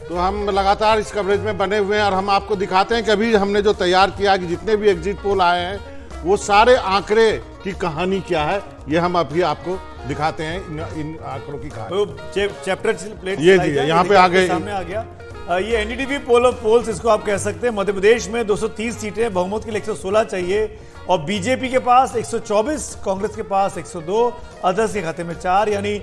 तो हम लगातार इस कवरेज में बने हुए हैं और हम आपको दिखाते हैं कि अभी हमने जो तैयार किया कि जितने भी एग्जिट पोल आए हैं वो सारे आंकड़े की कहानी क्या है, ये हम अभी आपको दिखाते हैं इन आंकड़ों की कहानी। चैप्टर प्लेट ये जी यहाँ पे आ गए, सामने आ गया। ये एनडीटीवी पोल ऑफ पोल्स इसको आप कह सकते हैं। मध्य प्रदेश में 230 सीटें, बहुमत के लिए 116 चाहिए और बीजेपी के पास 124, कांग्रेस के पास 102, अदर्स के खाते में 4, यानी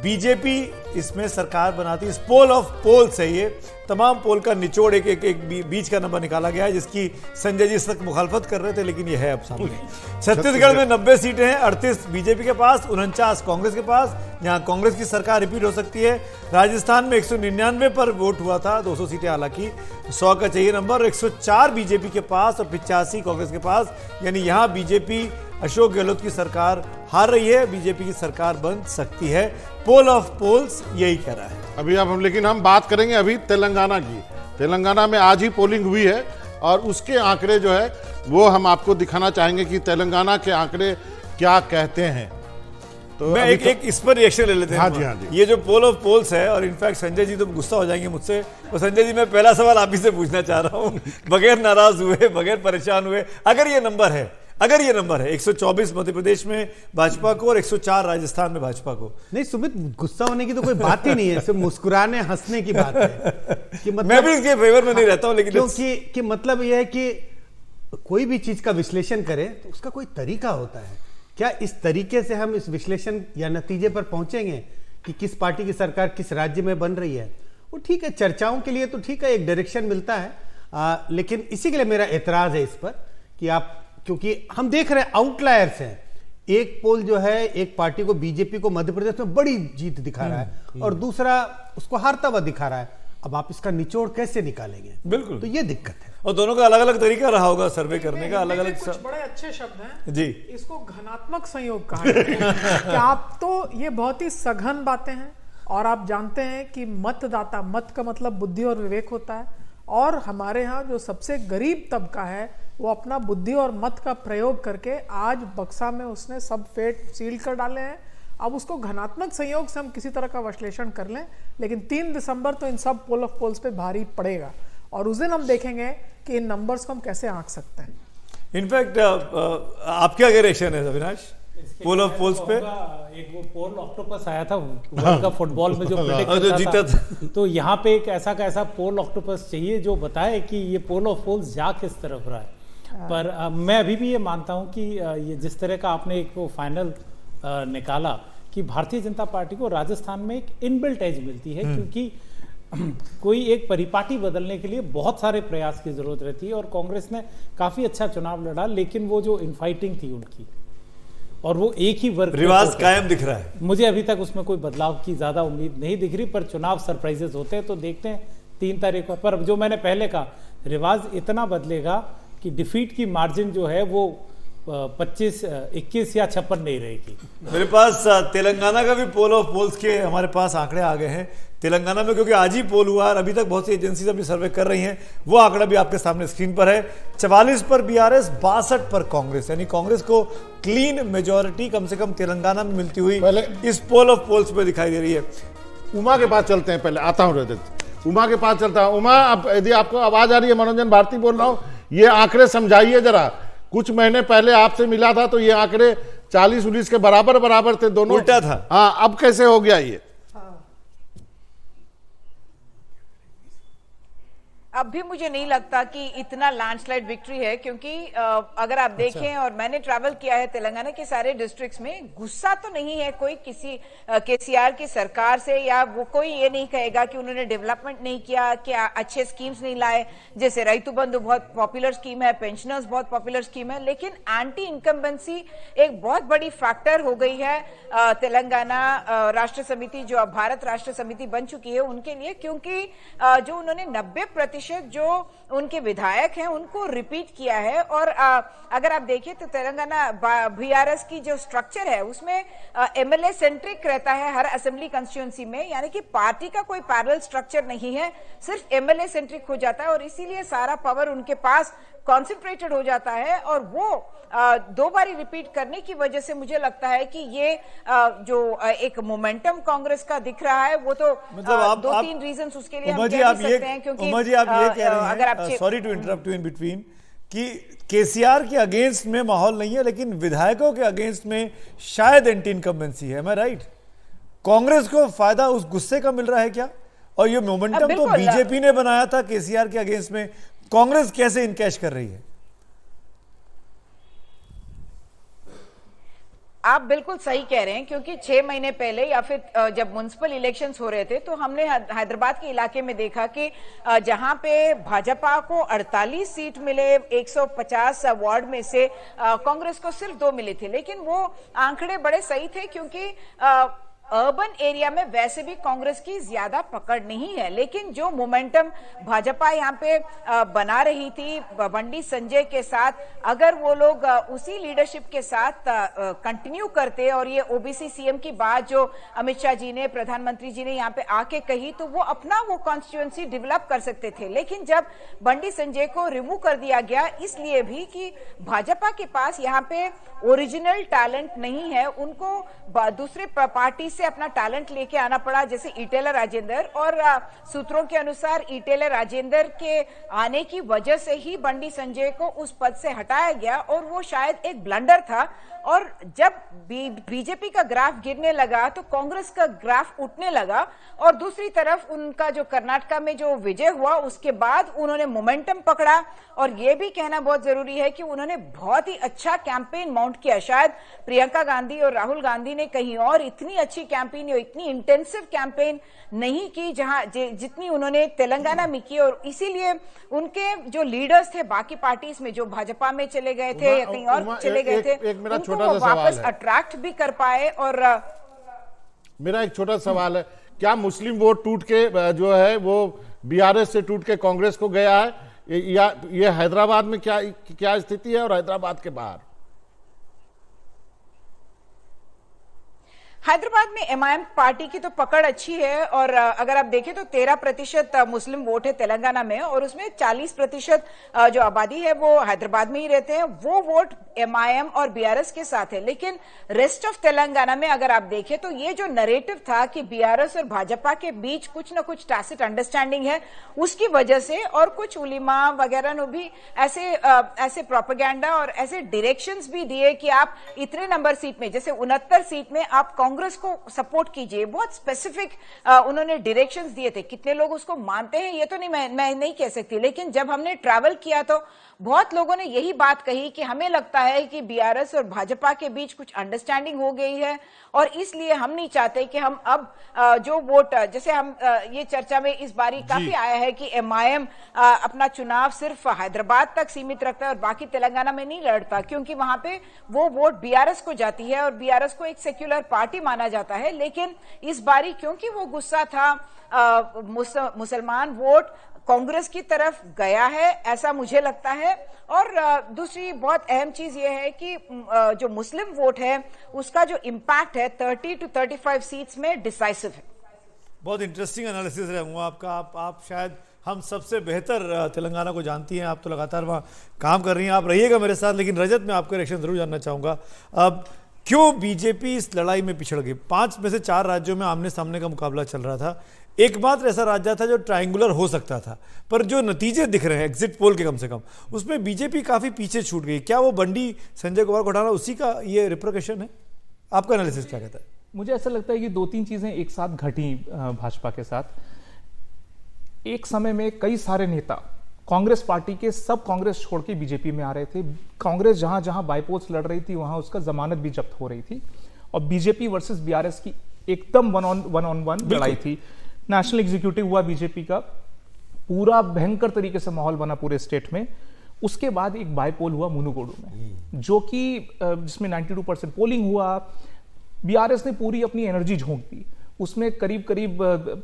बीजेपी इसमें सरकार बनाती है। इस पोल ऑफ पोल्स है ये, तमाम पोल का निचोड़ एक बीच का नंबर निकाला गया है, जिसकी संजय जी इस तक मुखालफत कर रहे थे, लेकिन ये है अब सामने। छत्तीसगढ़ में 90 सीटें हैं, 38 बीजेपी के पास, 49 कांग्रेस के पास, यहाँ कांग्रेस की सरकार रिपीट हो सकती है। राजस्थान में 199 पर वोट हुआ था, 200 सीटें हालांकि, 100 का चाहिए नंबर, 104 बीजेपी के पास और 85 कांग्रेस के पास, यानी यहाँ बीजेपी अशोक गहलोत की सरकार हार रही है, बीजेपी की सरकार बन सकती है। पोल ऑफ पोल्स यही कह रहा है। अभी अब लेकिन हम बात करेंगे अभी तेलंगाना की। तेलंगाना में आज ही पोलिंग हुई है और उसके आंकड़े जो है वो हम आपको दिखाना चाहेंगे कि तेलंगाना के आंकड़े क्या कहते हैं। तो मैं एक इस पर रिएक्शन ले लेते हैं। हाँ जी, हाँ जी। ये जो पोल ऑफ पोल्स है, और इनफैक्ट संजय जी तो गुस्सा हो जाएंगे मुझसे, तो संजय जी मैं पहला सवाल आप ही से पूछना चाह रहा हूँ, बगैर नाराज हुए, बगैर परेशान हुए, अगर ये नंबर है 124 मध्य प्रदेश में भाजपा को और 104 राजस्थान में भाजपा को। नहीं सुमित, गुस्सा होने की तो कोई बात ही नहीं है, सिर्फ मुस्कुराने हंसने की बात है कि मतलब मैं भी इसके फेवर में नहीं रहता हूं, लेकिन क्योंकि मतलब यह है कि कोई भी चीज का विश्लेषण करें तो उसका कोई तरीका होता है। क्या इस तरीके से हम इस विश्लेषण या नतीजे पर पहुंचेंगे कि किस पार्टी की सरकार किस राज्य में बन रही है? वो ठीक है, चर्चाओं के लिए तो ठीक है, एक डायरेक्शन मिलता है, लेकिन इसी के लिए मेरा एतराज है इस पर कि आप, क्योंकि हम देख रहे हैं आउटलायर्स हैं। एक पोल जो है एक पार्टी को, बीजेपी को मध्य प्रदेश में बड़ी जीत दिखा रहा है और दूसरा उसको हारता हुआ दिखा रहा है। अब आप इसका निचोड़ कैसे निकालेंगे? बिल्कुल, तो ये दिक्कत है। और दोनों का अलग अलग तरीका रहा होगा सर्वे करने का, अलग अलग। कुछ बड़े अच्छे शब्द हैं जी, इसको घनात्मक संयोग कहा जाता है कि आप तो ये बहुत ही सघन बातें हैं और आप जानते हैं कि मतदाता, मत का मतलब बुद्धि और विवेक होता है, और हमारे यहाँ जो सबसे गरीब तबका है वो अपना बुद्धि और मत का प्रयोग करके आज बक्सा में उसने सब फेट सील कर डाले हैं। अब उसको घनात्मक संयोग से हम किसी तरह का विश्लेषण कर लें, लेकिन 3 दिसंबर तो इन सब पोल ऑफ पोल्स पे भारी पड़ेगा और उस दिन हम देखेंगे कि इन नंबर्स को हम कैसे आंक सकते हैं। इनफैक्ट आपके क्या रिएक्शन है अविनाश पोल ऑफ पोल्स पे? एक वो पोल ऑक्टोपस आया था वर्ल्ड कप फुटबॉल में जो प्रेडिक्ट जीता था, तो यहाँ पे एक ऐसा का ऐसा पोल ऑक्टोपस चाहिए जो बताए कि ये पोल ऑफ पोल्स जा किस तरफ रहा है। पर मैं अभी भी ये मानता हूँ कि ये जिस तरह का आपने एक वो फाइनल निकाला कि भारतीय जनता पार्टी को राजस्थान में एक इनबिल्ट एज मिलती है, क्योंकि कोई एक परिपाटी बदलने के लिए बहुत सारे प्रयास की जरूरत रहती है और कांग्रेस ने काफी अच्छा चुनाव लड़ा, लेकिन वो जो इनफाइटिंग थी उनकी और वो एक ही वर्ग रिवाज कायम दिख रहा है। मुझे अभी तक उसमें कोई बदलाव की ज्यादा उम्मीद नहीं दिख रही, पर चुनाव सरप्राइजेस होते हैं तो देखते हैं 3 तारीख पर। जो मैंने पहले कहा, रिवाज इतना बदलेगा कि डिफीट की मार्जिन जो है वो 25, 21 या 56 नहीं रहेगी। मेरे पास तेलंगाना का भी पोल ऑफ पोल्स के हमारे पास आंकड़े आ गए हैं। तेलंगाना में क्योंकि आज ही पोल हुआ और अभी तक बहुत सी एजेंसीज अपनी सर्वे कर रही हैं, वो आंकड़ा भी आपके सामने स्क्रीन पर है। 44 पर बीआरएस, 62 पर कांग्रेस, यानी कांग्रेस को क्लीन मेजोरिटी कम से कम तेलंगाना में मिलती हुई इस पोल ऑफ पोल्स पे दिखाई दे रही है। उमा के पास चलते हैं, पहले आता हूँ रजत, उमा के पास चलता हूँ। उमा, अब यदि आपको आवाज आ रही है, मनोरंजन भारती बोल रहा हूँ, ये आंकड़े समझाइए जरा। कुछ महीने पहले आपसे मिला था तो ये आंकड़े 40-19 के बराबर थे, दोनों उल्टा था। हाँ, अब कैसे हो गया ये? अब भी मुझे नहीं लगता कि इतना लैंडस्लाइड विक्ट्री है, क्योंकि अगर आप देखें, और मैंने ट्रैवल किया है तेलंगाना के सारे डिस्ट्रिक्ट्स में, गुस्सा तो नहीं है कोई किसी केसीआर की सरकार से, या वो कोई ये नहीं कहेगा कि उन्होंने डेवलपमेंट नहीं किया, कि अच्छे स्कीम्स नहीं लाए। जैसे रैतु बंधु बहुत पॉपुलर स्कीम है, पेंशनर्स बहुत पॉपुलर स्कीम है, लेकिन एंटी इनकम्बेंसी एक बहुत बड़ी फैक्टर हो गई है तेलंगाना राष्ट्र समिति, जो अब भारत राष्ट्र समिति बन चुकी है, उनके लिए। क्योंकि जो उन्होंने 90% जो उनके विधायक हैं उनको रिपीट किया है। और अगर आप देखें तो तेलंगाना बीआरएस की जो स्ट्रक्चर है उसमें एमएलए सेंट्रिक रहता है हर असेंबली कंस्टिट्यूंसी में, यानी कि पार्टी का कोई पैरेलल स्ट्रक्चर नहीं है, सिर्फ एमएलए सेंट्रिक हो जाता है और इसीलिए सारा पावर उनके पास कॉन्सेंट्रेटेड हो जाता है। और वो 2 बारी रिपीट करने की वजह से मुझे लगता है कि ये जो एक मोमेंटम कांग्रेस का दिख रहा है वो तो मतलब 2-3 रीजंस उसके लिए हम उमा जी कह आप भी ये सकते हैं, क्योंकि उमा जी आप ये कह अगर रहे आप हैं, sorry to interrupt you in between, कि केसीआर के अगेंस्ट में माहौल नहीं है लेकिन विधायकों के अगेंस्ट में शायद एंटी इनकम्बेंसी है, मैं राइट? कांग्रेस को फायदा उस गुस्से का मिल रहा है क्या? और ये मोमेंटम तो बीजेपी ने बनाया था केसीआर के अगेंस्ट में, कांग्रेस कैसे इनकैश कर रही है? आप बिल्कुल सही कह रहे हैं, क्योंकि 6 महीने पहले या फिर जब म्युनिसिपल इलेक्शंस हो रहे थे तो हमने हैदराबाद के इलाके में देखा कि जहां पे भाजपा को 48 सीट मिले 150 वार्ड में से कांग्रेस को सिर्फ 2 मिले थे, लेकिन वो आंकड़े बड़े सही थे क्योंकि अर्बन एरिया में वैसे भी कांग्रेस की ज्यादा पकड़ नहीं है। लेकिन जो मोमेंटम भाजपा यहाँ पे बना रही थी बंडी संजय के साथ, अगर वो लोग उसी लीडरशिप के साथ कंटिन्यू करते और ये ओबीसी सीएम की बात जो अमित शाह जी ने, प्रधानमंत्री जी ने यहाँ पे आके कही, तो वो अपना वो कॉन्स्टिट्यूएंसी डेवलप कर सकते थे। लेकिन जब बंडी संजय को रिमूव कर दिया गया, इसलिए भी कि भाजपा के पास यहाँ पे ओरिजिनल टैलेंट नहीं है, उनको दूसरे पार्टी से अपना टैलेंट लेके आना पड़ा, जैसे ईटेलर राजेंद्र। और सूत्रों के अनुसार ईटेलर राजेंद्र के आने की वजह से ही बंडी संजय को उस पद से हटाया गया और वो शायद एक ब्लंडर था। और जब बीजेपी का ग्राफ गिरने लगा तो कांग्रेस का ग्राफ उठने लगा। और दूसरी तरफ उनका जो कर्नाटका में जो विजय हुआ उसके बाद उन्होंने मोमेंटम पकड़ा। और ये भी कहना बहुत जरूरी है कि उन्होंने बहुत ही अच्छा कैंपेन माउंट किया। शायद प्रियंका गांधी और राहुल गांधी ने कहीं और इतनी अच्छी कैंपेन या इतनी इंटेंसिव कैंपेन नहीं की जहां जितनी उन्होंने तेलंगाना में की। और इसीलिए उनके जो लीडर्स थे बाकी पार्टीज में, जो भाजपा में चले गए थे या कहीं और चले गए थे, उनको वो वापस अट्रैक्ट भी कर पाए। और मेरा एक छोटा सवाल है, क्या मुस्लिम वोट टूट के जो है वो बीआरएस से टूट के कांग्रेस को गया है, या ये हैदराबाद में क्या स्थिति है और हैदराबाद के बाहर? हैदराबाद में एमआईएम पार्टी की तो पकड़ अच्छी है। और अगर आप देखें तो 13% मुस्लिम वोट है तेलंगाना में, और उसमें 40% जो आबादी है वो हैदराबाद में ही रहते हैं। वो वोट एमआईएम और बीआरएस के साथ है। लेकिन रेस्ट ऑफ तेलंगाना में अगर आप देखें तो ये जो नैरेटिव था कि बीआरएस और भाजपा के बीच कुछ ना कुछ टैसिट अंडरस्टैंडिंग है, उसकी वजह से और कुछ उलिमा वगैरह ने भी ऐसे प्रोपेगेंडा और ऐसे डायरेक्शंस भी दिए कि आप इतने नंबर सीट में, जैसे 69 सीट में आप कांग्रेस को सपोर्ट कीजिए। बहुत स्पेसिफिक उन्होंने डायरेक्शंस दिए थे। कितने लोग उसको मानते हैं ये तो नहीं, मैं नहीं कह सकती, लेकिन जब हमने ट्रैवल किया तो बहुत लोगों ने यही बात कही कि हमें लगता है कि बीआरएस और भाजपा के बीच कुछ अंडरस्टैंडिंग हो गई है और इसलिए हम नहीं चाहते कि हम अब जो वोट, जैसे हम ये चर्चा में इस बारी काफी आया है कि एमआईएम अपना चुनाव सिर्फ हैदराबाद तक सीमित रखता है और बाकी तेलंगाना में नहीं लड़ता, क्योंकि वहां पे वो वोट बीआरएस को जाती है और बीआरएस को एक सेक्युलर पार्टी माना जाता है। लेकिन इस बारी क्योंकि वो गुस्सा था, मुसलमान वोट कांग्रेस की तरफ गया है, ऐसा मुझे लगता है। और दूसरी बहुत अहम चीज ये है कि जो मुस्लिम वोट है उसका जो इंपैक्ट है 30 to 35 सीट्स में डिसाइसिव है। बहुत इंटरेस्टिंग एनालिसिस रहूंगा आपका। आप शायद हम सबसे बेहतर तेलंगाना को जानती हैं, आप तो लगातार वहाँ काम कर रही हैं, आप रहिएगा मेरे साथ। लेकिन रजत, मैं आपका रिएक्शन जरूर जानना चाहूँगा, अब क्यों बीजेपी इस लड़ाई में पिछड़ गई? 5 में से 4 राज्यों में आमने सामने का मुकाबला चल रहा था, एकमात्र ऐसा राज्य था जो ट्रायंगुलर हो सकता था, पर जो नतीजे दिख रहे हैं एग्जिट पोल के कम से कम, उसमें बीजेपी काफ़ी पीछे छूट गई। क्या वो बंडी संजय कुमार को हटाना उसी का ये रिप्रिकॉशन है? आपका एनालिसिस क्या कहता है? मुझे ऐसा लगता है कि 2-3 चीज़ें एक साथ घटी भाजपा के साथ। एक समय में कई सारे नेता कांग्रेस पार्टी के सब कांग्रेस छोड़ के बीजेपी में आ रहे थे। कांग्रेस जहां जहां बाईपोल्स लड़ रही थी वहां उसका जमानत भी जब्त हो रही थी और बीजेपी वर्सेस बीआरएस की एकदम वन ऑन वन लड़ाई थी। नेशनल एग्जीक्यूटिव हुआ बीजेपी का, पूरा भयंकर तरीके से माहौल बना पूरे स्टेट में। उसके बाद एक बाईपोल हुआ मुनुगोडू में, जो कि जिसमें 92% पोलिंग हुआ। बीआरएस ने पूरी अपनी एनर्जी झोंक दी। उसमें करीब करीब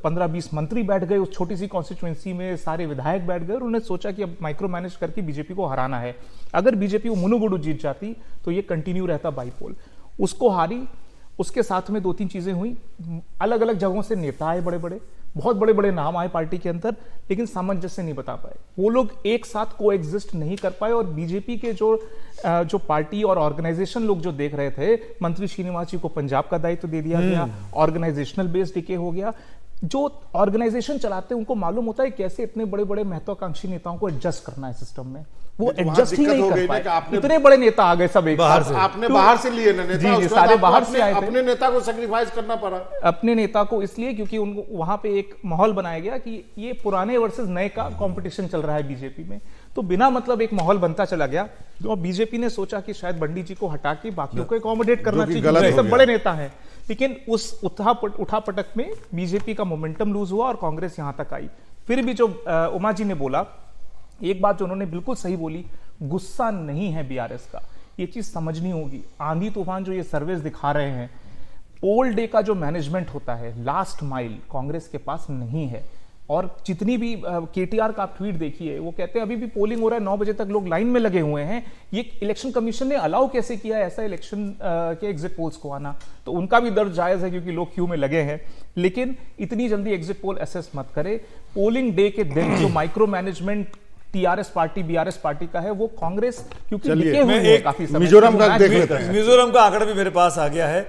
15-20 मंत्री बैठ गए उस छोटी सी कॉन्स्टिट्यूएंसी में, सारे विधायक बैठ गए और उन्होंने सोचा कि अब माइक्रो मैनेज करके बीजेपी को हराना है। अगर बीजेपी वो मुनुगुडु जीत जाती तो ये कंटिन्यू रहता बाईपोल। उसको हारी, उसके साथ में 2-3 चीजें हुई, अलग अलग जगहों से नेता आए, बड़े बड़े बहुत बड़े बड़े नाम आए पार्टी के अंदर, लेकिन सामंजस्य नहीं बता पाए। वो लोग एक साथ को एग्जिस्ट नहीं कर पाए और बीजेपी के जो पार्टी और ऑर्गेनाइजेशन लोग जो देख रहे थे, मंत्री श्रीनिवास जी को पंजाब का दायित्व दे दिया गया, ऑर्गेनाइजेशनल बेस डिके हो गया। जो ऑर्गेनाइजेशन चलाते हैं उनको मालूम होता है कैसे इतने बड़े बड़े महत्वाकांक्षी नेताओं को एडजस्ट करना है सिस्टम में, वो एडजस्ट ही नहीं कर पाए। इतने बड़े नेता आ गए सब एक साथ। आपने बाहर से लिए नेता, जी सारे बाहर से आए थे। अपने नेता को सैक्रिफाइस करना पड़ा, अपने नेता को इसलिए क्योंकि उनको वहां पे एक माहौल बनाया गया कि ये पुराने वर्सेस नए का कंपटीशन चल रहा है बीजेपी में, तो बिना मतलब एक माहौल बनता चला गया। तो बीजेपी ने सोचा कि शायद बंडी जी को हटा के बाकियों को एकोमोडेट करना चाहिए, सब बड़े नेता हैं। लेकिन उस उठापटक में बीजेपी का मोमेंटम लूज हुआ और कांग्रेस यहां तक आई। फिर भी जो उमा जी ने बोला, एक बात जो उन्होंने बिल्कुल सही बोली, गुस्सा नहीं है बीआरएस का, ये चीज समझनी होगी। आंधी तूफान जो ये सर्वेस दिखा रहे हैं, पोल डे का जो मैनेजमेंट होता है, लास्ट माइल कांग्रेस के पास नहीं है। और जितनी भी केटीआर का आप ट्वीट देखिए, वो कहते हैं अभी भी पोलिंग हो रहा है, 9 बजे तक लोग लाइन में लगे हुए हैं। ये इलेक्शन कमीशन ने अलाउ कैसे किया ऐसा इलेक्शन के एग्जिट पोल्स को आना? तो उनका भी दर्द जायज है क्योंकि लोग क्यू में लगे हैं, लेकिन इतनी जल्दी एग्जिट पोल असेस मत करे। पोलिंग डे के दिन जो micro management TRS party BRS party का है, वो कांग्रेस क्योंकि लिखे हुए हैं काफी समय। मिजोरम का देख लेते हैं। मिजोरम का आंकड़ा भी मेरे पास आ गया है।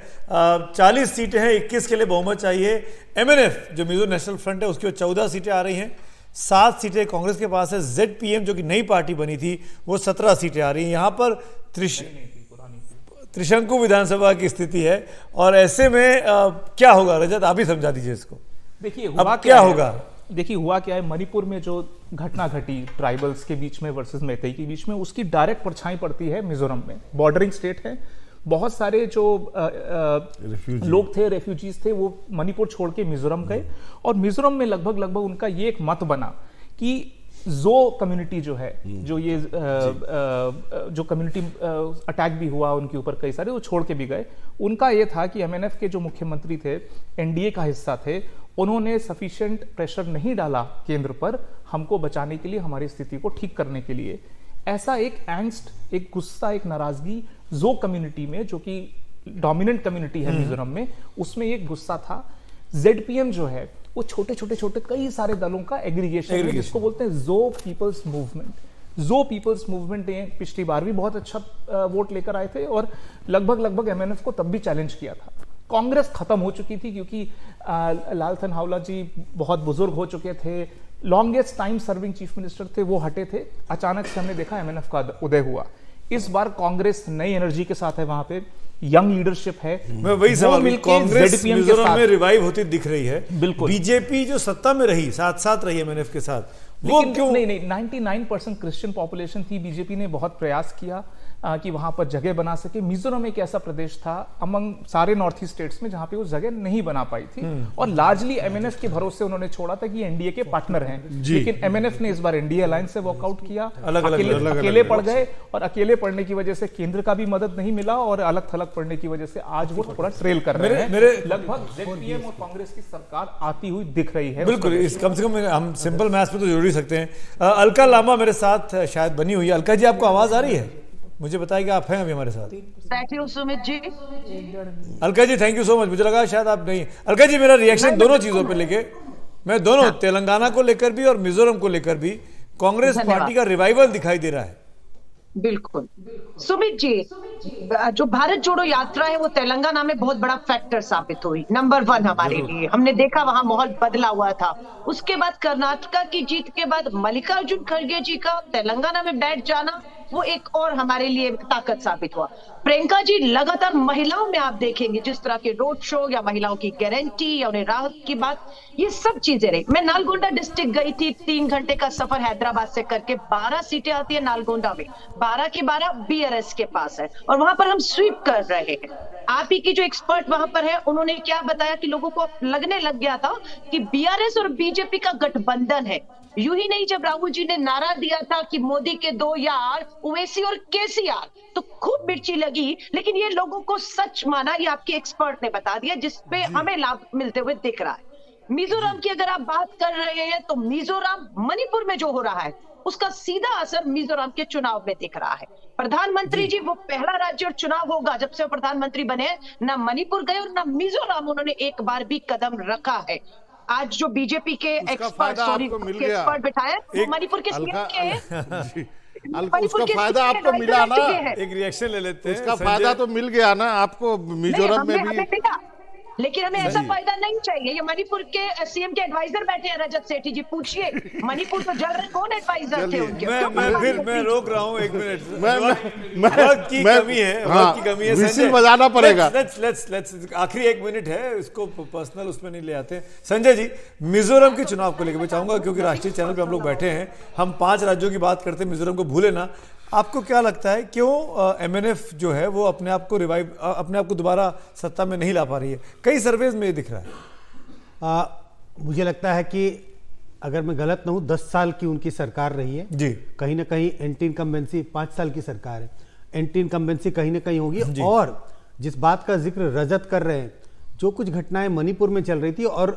40 सीटें हैं, 21 के लिए बहुमत चाहिए। एमएनएफ जो मिजो नेशनल फ्रंट है उसकी 14 सीटें आ रही हैं, 7 सीटें कांग्रेस के पास है। जेडपीएम जो कि नई पार्टी बनी थी वो 17 सीटें आ रही हैं। यहाँ पर त्रिशंकु विधानसभा की स्थिति है और ऐसे में क्या होगा? रजत आप ही समझा दीजिए इसको। देखिए अब क्या होगा? देखिए हुआ क्या है, मणिपुर में जो घटना घटी ट्राइबल्स के बीच में वर्सेस मैतेई के बीच में, उसकी डायरेक्ट परछाई पड़ती है मिजोरम में। बॉर्डरिंग स्टेट है, बहुत सारे जो लोग थे, रेफ्यूजीज थे, वो मणिपुर छोड़ के मिजोरम गए और मिजोरम में लगभग उनका ये एक मत बना कि जो कम्युनिटी जो है, जो ये जो कम्युनिटी अटैक भी हुआ उनके ऊपर कई सारे, वो छोड़ के भी गए। उनका ये था कि एमएनएफ के जो मुख्यमंत्री थे, एनडीए का हिस्सा थे, उन्होंने सफिशिएंट प्रेशर नहीं डाला केंद्र पर हमको बचाने के लिए, हमारी स्थिति को ठीक करने के लिए। ऐसा एक एंगस्ट, एक गुस्सा, एक नाराजगी जो कम्युनिटी में, जो कि डोमिनेंट कम्युनिटी है मिजोरम में, उसमें एक गुस्सा था। जेडपीएम जो है वो छोटे कई सारे दलों का एग्रीगेशन है, जिसको बोलते हैं जो पीपल्स मूवमेंट। जो पीपल्स मूवमेंट ने पिछली बार भी बहुत अच्छा वोट लेकर आए थे और लगभग एमएनएफ को तब भी चैलेंज किया था। कांग्रेस खत्म हो चुकी थी क्योंकि लालथन हावला जी बहुत बुजुर्ग हो चुके थे, longest time serving chief minister थे, वो हटे थे। अचानक से हमने देखा एमएनएफ का उदय हुआ। इस बार कांग्रेस नई एनर्जी के साथ है, वहां पे यंग लीडरशिप है। मैं वही सवाल, कांग्रेस मिजोरम में रिवाइव होती दिख रही है। बिल्कुल। बीजेपी जो सत्ता में रही, साथ रही एमएनएफ के साथ, वो क्यों? नहीं, 99% क्रिश्चियन पॉपुलेशन थी। बीजेपी ने बहुत प्रयास किया कि वहां पर जगह बना सके। मिजोरम एक ऐसा प्रदेश था अमंग सारे नॉर्थ ईस्ट स्टेट्स में जहां पे वो जगह नहीं बना पाई थी और लार्जली एमएनएफ के भरोसे उन्होंने छोड़ा था कि एनडीए के पार्टनर हैं। लेकिन एमएनएफ ने इस बार एनडीए अलायंस से वॉकआउट किया, अकेले पड़ गए और अकेले पड़ने की वजह से केंद्र का भी मदद नहीं मिला और अलग थलग पड़ने की वजह से आज वो थोड़ा ट्रेल कर रहे हैं। लगभग जेडपीएम और कांग्रेस की सरकार आती हुई दिख रही है। बिल्कुल, इस कम से कम हम सिंपल मैथ्स में तो जोड़ ही सकते हैं। अलका लामा मेरे साथ शायद बनी हुई है। अलका जी, आपको आवाज आ रही है? मुझे बताइए कि आप हैं अभी हमारे साथ। Thank you Sumit ji. Alka ji thank you so much. मुझे लगा शायद आप नहीं। अलका जी, मेरा रिएक्शन दोनों चीजों पे लेके, मैं दोनों तेलंगाना को लेकर भी और मिजोरम को लेकर भी कांग्रेस पार्टी का रिवाइवल दिखाई दे रहा है। बिल्कुल सुमित जी, जो भारत जोड़ो यात्रा है वो तेलंगाना में बहुत बड़ा फैक्टर साबित हुई। नंबर 1 हमारे लिए, हमने देखा वहां माहौल बदला हुआ था। उसके बाद कर्नाटका की जीत के बाद मल्लिकार्जुन खड़गे जी का तेलंगाना में बैठ जाना, वो एक और हमारे लिए ताकत साबित हुआ। प्रियंका जी लगातार महिलाओं में आप देखेंगे जिस तरह के रोड शो या महिलाओं की गारंटी या उन्हें राहत की बात, ये सब चीजें रही। मैं नालगोंडा डिस्ट्रिक्ट गई थी, 3 घंटे का सफर हैदराबाद से करके। 12 सीटें आती है नालगोंडा में, 12 की 12 बीआरएस के पास है। और वहां पर हम स्वीप कर रहे हैं। आप ही की जो एक्सपर्ट वहां पर है, उन्होंने क्या बताया कि लोगों को लगने लग गया था कि बीआरएस और बीजेपी का गठबंधन है। यूं ही नहीं, जब राहुल जी ने नारा दिया था कि मोदी के दो यार ओवैसी और केसीआर, तो खूब मिर्ची लगी, लेकिन ये लोगों को सच माना, ये आपके एक्सपर्ट ने बता दिया, जिसपे हमें लाभ मिलते हुए दिख रहा है। मिजोरम की अगर आप बात कर रहे हैं तो मिजोरम, मणिपुर में जो हो रहा है उसका सीधा असर मिजोरम के चुनाव में दिख रहा है। प्रधानमंत्री जी वो पहला राज्य और चुनाव होगा जब से वो प्रधानमंत्री बने, ना मणिपुर गए और ना मिजोरम उन्होंने एक बार भी कदम रखा है। आज जो बीजेपी के एक्सपर्ट बिठाए वो मणिपुर के सीएम के उसका फायदा आपको मिला ना, एक रिएक्शन ले लेते हैं। उसका फायदा तो मिल गया ना आपको मिजोरम में भी, लेकिन हमें ऐसा फायदा नहीं चाहिए। ये मणिपुर के सीएम के एडवाइजर बैठे हैं रजत सेठी जी, पूछिए मणिपुर तो जल रहे, कौन एडवाइजर थे उनके? मैं रोक रहा हूँ 1 मिनट, वक्त की कमी है, वक्त की कमी है, विसिल बजाना पड़ेगा। लेट्स आखिरी 1 मिनट है, इसको पर्सनल उसमें नहीं ले आते। संजय जी, मिजोरम के चुनाव को लेकर मैं चाहूंगा, क्योंकि राष्ट्रीय चैनल पे हम लोग बैठे हैं, हम 5 राज्यों की बात करते हैं, मिजोरम को भूले ना। आपको क्या लगता है क्यों एमएनएफ जो है वो अपने आप को दोबारा सत्ता में नहीं ला पा रही है? कई सर्वेज में ये दिख रहा है। मुझे लगता है कि अगर मैं गलत ना हूं, 10 साल की उनकी सरकार रही है जी, कहीं ना कहीं एंटी इनकम्बेंसी 5 साल की सरकार है, एंटी इनकम्बेंसी कहीं ना कहीं होगी। और जिस बात का जिक्र रजत कर रहे हैं, जो कुछ घटनाएं मणिपुर में चल रही थी और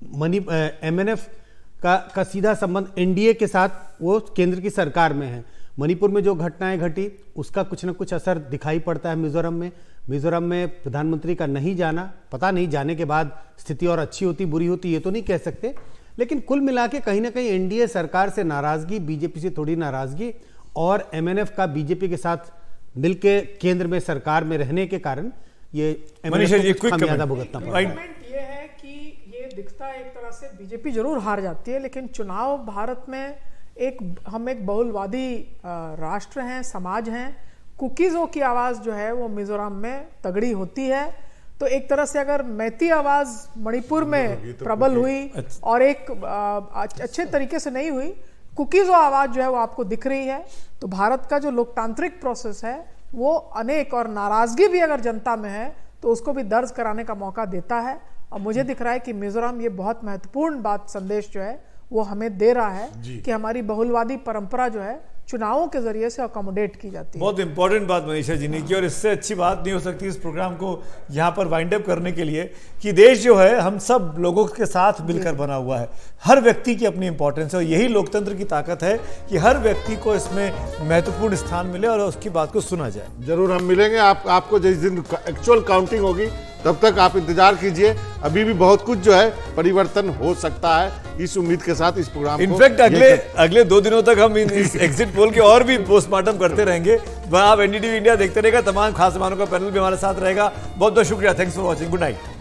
एमएनएफ का सीधा संबंध एनडीए के साथ, वो केंद्र की सरकार में है। मणिपुर में जो घटनाएं घटी उसका कुछ ना कुछ असर दिखाई पड़ता है मिजोरम में। मिजोरम में प्रधानमंत्री का नहीं जाना, पता नहीं जाने के बाद स्थिति और अच्छी होती बुरी होती ये तो नहीं कह सकते, लेकिन कुल मिला के कहीं ना कहीं एनडीए सरकार से नाराजगी, बीजेपी से थोड़ी नाराजगी, और एमएनएफ का बीजेपी के साथ मिलके केंद्र में सरकार में रहने के कारण ये खामियाजा भुगतना पड़ा। ये है कि ये दिखता है एक तरह से बीजेपी जरूर हार जाती है, लेकिन चुनाव भारत में हम एक बहुलवादी राष्ट्र हैं, समाज हैं। कुकीज़ों की आवाज़ जो है वो मिजोरम में तगड़ी होती है, तो एक तरह से अगर मैती आवाज़ मणिपुर में प्रबल हुई और एक अच्छे तरीके से नहीं हुई, कुकीज़ों आवाज़ जो है वो आपको दिख रही है, तो भारत का जो लोकतांत्रिक प्रोसेस है वो अनेक, और नाराज़गी भी अगर जनता में है तो उसको भी दर्ज कराने का मौका देता है। और मुझे दिख रहा है कि मिजोरम ये बहुत महत्वपूर्ण बात, संदेश जो है वो हमें दे रहा है कि हमारी बहुलवादी परंपरा जो है चुनावों के जरिए से अकोमोडेट की जाती है। बहुत इंपॉर्टेंट बात मनीषा जी ने की, और इससे अच्छी बात नहीं हो सकती इस प्रोग्राम को यहाँ पर वाइंड अप करने के लिए, कि देश जो है हम सब लोगों के साथ मिलकर बना हुआ है। हर व्यक्ति की अपनी इंपॉर्टेंस है, और यही लोकतंत्र की ताकत है कि हर व्यक्ति को इसमें महत्वपूर्ण स्थान मिले और उसकी बात को सुना जाए। जरूर हम मिलेंगे आपको जिस दिन एक्चुअल काउंटिंग होगी, तब तक आप इंतजार कीजिए। अभी भी बहुत कुछ जो है परिवर्तन हो सकता है, इस उम्मीद के साथ इस प्रोग्राम इनफैक्ट अगले 2 दिनों तक हम इस एग्जिट पोल के और भी पोस्टमार्टम करते रहेंगे। आप एनडीटीवी इंडिया देखते रहेगा, तमाम खास मेहमानों का पैनल भी हमारे साथ रहेगा। बहुत बहुत शुक्रिया, thanks for watching, good night.